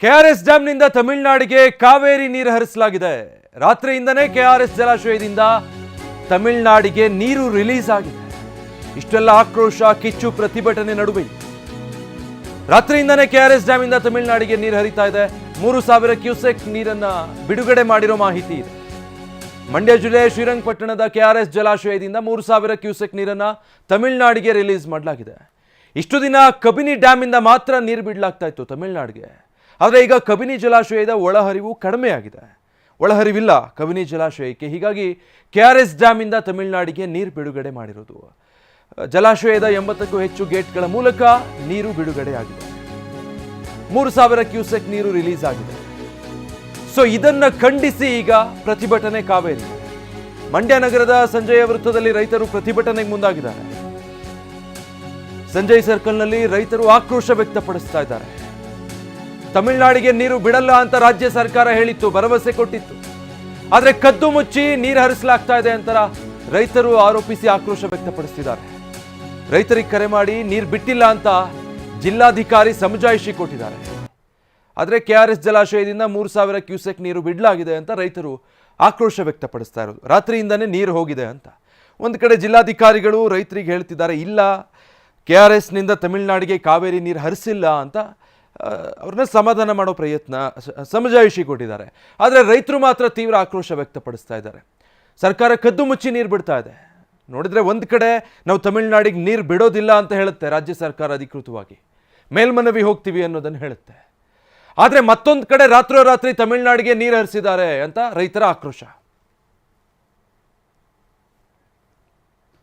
KRS ಡ್ಯಾಂನಿಂದ ತಮಿಳುನಾಡಿಗೆ ಕಾವೇರಿ ನೀರು ಹರಿಸಲಾಗಿದೆ. ರಾತ್ರಿಯಿಂದನೇ KRS ಜಲಾಶಯದಿಂದ ತಮಿಳುನಾಡಿಗೆ ನೀರು ರಿಲೀಸ್ ಆಗಿದೆ. ಇಷ್ಟೆಲ್ಲ ಆಕ್ರೋಶ, ಕಿಚ್ಚು, ಪ್ರತಿಭಟನೆ ನಡುವೆ ರಾತ್ರಿಯಿಂದನೇ ಕೆಆರ್ಎಸ್ ಡ್ಯಾಂನಿಂದ ತಮಿಳುನಾಡಿಗೆ ನೀರು ಹರಿತಾ ಇದೆ. 3000 ಕ್ಯೂಸೆಕ್ ನೀರನ್ನ ಬಿಡುಗಡೆ ಮಾಡಿರೋ ಮಾಹಿತಿ ಇದೆ. ಮಂಡ್ಯ ಜಿಲ್ಲೆ ಶ್ರೀರಂಗಪಟ್ಟಣದ ಕೆಆರ್ಎಸ್ ಜಲಾಶಯದಿಂದ 3000 ಕ್ಯೂಸೆಕ್ ನೀರನ್ನ ತಮಿಳುನಾಡಿಗೆ ರಿಲೀಸ್ ಮಾಡಲಾಗಿದೆ. ಇಷ್ಟು ದಿನ ಕಬಿನಿ ಡ್ಯಾಮಿಂದ ಮಾತ್ರ ನೀರು ಬಿಡಲಾಗ್ತಾ ಇತ್ತು ತಮಿಳುನಾಡಿಗೆ. ಆದರೆ ಈಗ ಕಬಿನಿ ಜಲಾಶಯದ ಒಳಹರಿವು ಕಡಿಮೆಯಾಗಿದೆ. ಒಳಹರಿವಿಲ್ಲ ಕಬಿನಿ ಜಲಾಶಯಕ್ಕೆ. ಹೀಗಾಗಿ ಕೆಆರ್ಎಸ್ ಡ್ಯಾಮಿಂದ ತಮಿಳುನಾಡಿಗೆ ನೀರು ಬಿಡುಗಡೆ ಮಾಡಿರೋದು. ಜಲಾಶಯದ 80ಕ್ಕೂ ಹೆಚ್ಚು ಗೇಟ್ಗಳ ಮೂಲಕ ನೀರು ಬಿಡುಗಡೆಯಾಗಿದೆ. 3000 ಕ್ಯೂಸೆಕ್ ನೀರು ರಿಲೀಸ್ ಆಗಿದೆ. ಸೊ ಇದನ್ನ ಖಂಡಿಸಿ ಈಗ ಪ್ರತಿಭಟನೆ ಕಾವೇರಿ. ಮಂಡ್ಯ ನಗರದ ಸಂಜಯ ವೃತ್ತದಲ್ಲಿ ರೈತರು ಪ್ರತಿಭಟನೆಗೆ ಮುಂದಾಗಿದ್ದಾರೆ. ಸಂಜಯ್ ಸರ್ಕಲ್ನಲ್ಲಿ ರೈತರು ಆಕ್ರೋಶ ವ್ಯಕ್ತಪಡಿಸ್ತಾ ಇದ್ದಾರೆ. ತಮಿಳುನಾಡಿಗೆ ನೀರು ಬಿಡಲ್ಲ ಅಂತ ರಾಜ್ಯ ಸರ್ಕಾರ ಹೇಳಿತ್ತು, ಭರವಸೆ ಕೊಟ್ಟಿತ್ತು. ಆದರೆ ಕದ್ದು ಮುಚ್ಚಿ ನೀರು ಹರಿಸಲಾಗ್ತಾ ಇದೆ ಅಂತ ರೈತರು ಆರೋಪಿಸಿ ಆಕ್ರೋಶ ವ್ಯಕ್ತಪಡಿಸಿದ್ದಾರೆ. ರೈತರಿಗೆ ಕರೆ ಮಾಡಿ ನೀರು ಬಿಟ್ಟಿಲ್ಲ ಅಂತ ಜಿಲ್ಲಾಧಿಕಾರಿ ಸಮಜಾಯಿಷಿ ಕೊಟ್ಟಿದ್ದಾರೆ. ಆದರೆ ಕೆಆರ್ಎಸ್ ಜಲಾಶಯದಿಂದ 3000 ಕ್ಯೂಸೆಕ್ ನೀರು ಬಿಡಲಾಗಿದೆ ಅಂತ ರೈತರು ಆಕ್ರೋಶ ವ್ಯಕ್ತಪಡಿಸ್ತಾ ಇರೋದು. ರಾತ್ರಿಯಿಂದನೇ ನೀರು ಹೋಗಿದೆ ಅಂತ ಒಂದು ಕಡೆ ಜಿಲ್ಲಾಧಿಕಾರಿಗಳು ರೈತರಿಗೆ ಹೇಳ್ತಿದ್ದಾರೆ, ಇಲ್ಲ ಕೆಆರ್ಎಸ್ನಿಂದ ತಮಿಳುನಾಡಿಗೆ ಕಾವೇರಿ ನೀರು ಹರಿಸಿಲ್ಲ ಅಂತ ಅವ್ರನ್ನ ಸಮಾಧಾನ ಮಾಡೋ ಪ್ರಯತ್ನ, ಸಮಜಾಯಿಷಿ ಕೊಟ್ಟಿದ್ದಾರೆ. ಆದರೆ ರೈತರು ಮಾತ್ರ ತೀವ್ರ ಆಕ್ರೋಶ ವ್ಯಕ್ತಪಡಿಸ್ತಾ ಇದ್ದಾರೆ. ಸರ್ಕಾರ ಕದ್ದು ಮುಚ್ಚಿ ನೀರು ಬಿಡ್ತಾ ಇದೆ. ನೋಡಿದ್ರೆ ಒಂದು ಕಡೆ ನಾವು ತಮಿಳುನಾಡಿಗೆ ನೀರು ಬಿಡೋದಿಲ್ಲ ಅಂತ ಹೇಳುತ್ತೆ ರಾಜ್ಯ ಸರ್ಕಾರ ಅಧಿಕೃತವಾಗಿ, ಮೇಲ್ಮನವಿ ಹೋಗ್ತೀವಿ ಅನ್ನೋದನ್ನು ಹೇಳುತ್ತೆ. ಆದರೆ ಮತ್ತೊಂದು ಕಡೆ ರಾತ್ರೋರಾತ್ರಿ ತಮಿಳುನಾಡಿಗೆ ನೀರು ಹರಿಸಿದ್ದಾರೆ ಅಂತ ರೈತರ ಆಕ್ರೋಶ.